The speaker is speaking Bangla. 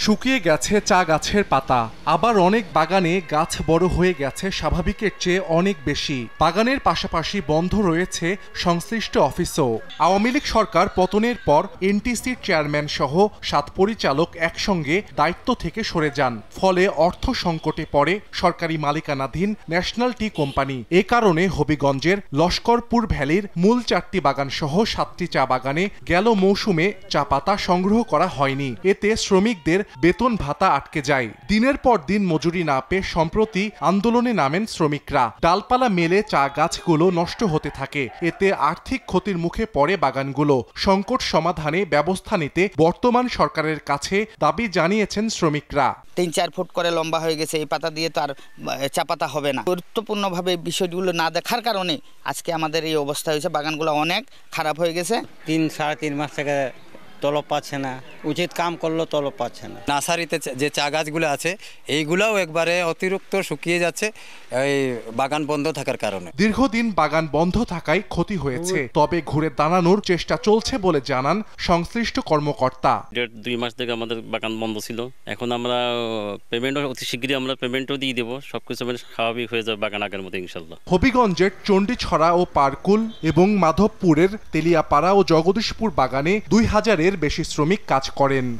শুকিয়ে গেছে চা গাছের পাতা, আবার অনেক বাগানে গাছ বড় হয়ে গেছে স্বাভাবিকের চেয়ে অনেক বেশি। বাগানের পাশাপাশি বন্ধ রয়েছে সংশ্লিষ্ট অফিসও। আওয়ামী লীগ সরকার পতনের পর এনটিসির চেয়ারম্যান সহ 7 পরিচালক একসঙ্গে দায়িত্ব থেকে সরে যান। ফলে অর্থ সংকটে পড়ে সরকারি মালিকানাধীন ন্যাশনাল টি কোম্পানি। এ কারণে হবিগঞ্জের লস্করপুর ভ্যালির মূল 4টি বাগান সহ 7টি চা বাগানে গেল মৌসুমে চা পাতা সংগ্রহ করা হয়নি। এতে শ্রমিকদের বেতন ভাতা আটকে যায়। দিনের পর দিন মজুরি না পেয়ে সম্প্রতি আন্দোলনে নামেন শ্রমিকরা। ডালপালা মেলে চা গাছগুলো নষ্ট হতে থাকে। এতে আর্থিক ক্ষতির মুখে পড়ে বাগানগুলো। সংকট সমাধানে ব্যবস্থা নিতে বর্তমান সরকারের কাছে দাবি জানিয়েছেন শ্রমিকরা। 3-4 ফুট করে লম্বা হয়ে গেছে, এই পাতা দিয়ে তো আর চা পাতা হবে না। গুরুত্বপূর্ণভাবে বিষয়গুলো না দেখার কারণে আজকে আমাদের এই অবস্থা হয়েছে। বাগানগুলো অনেক খারাপ হয়ে গেছে। 3-3.5 মাস থেকে তলব পাচ্ছে না, উচিত কাম করলেও তলব পাচ্ছে না। নার্সারিতে যে চা গাছগুলো আছে এইগুলাও একবারে অতিরিক্ত শুকিয়ে যাচ্ছে এই বাগান বন্ধ থাকার কারণে। দীর্ঘদিন বাগান বন্ধ থাকায় ক্ষতি হয়েছে, তবে ঘুরে দাঁড়ানোর চেষ্টা চলছে বলে জানান সংশ্লিষ্ট কর্মকর্তা। 1.5-2 মাস থেকে আমাদের বাগান বন্ধ ছিল। এখন আমরা পেমেন্টও অতি শীঘ্রই আমরা পেমেন্টও দিয়ে দেবো। সবকিছু স্বাভাবিক হয়ে যাবে বাগান আগের মতো ইনশাল্লাহ। হবিগঞ্জের চণ্ডীছড়া ও পারকুল এবং মাধবপুরের তেলিয়াপাড়া ও জগদীশপুর বাগানে 2000-এর বেশি শ্রমিক কাজ করেন।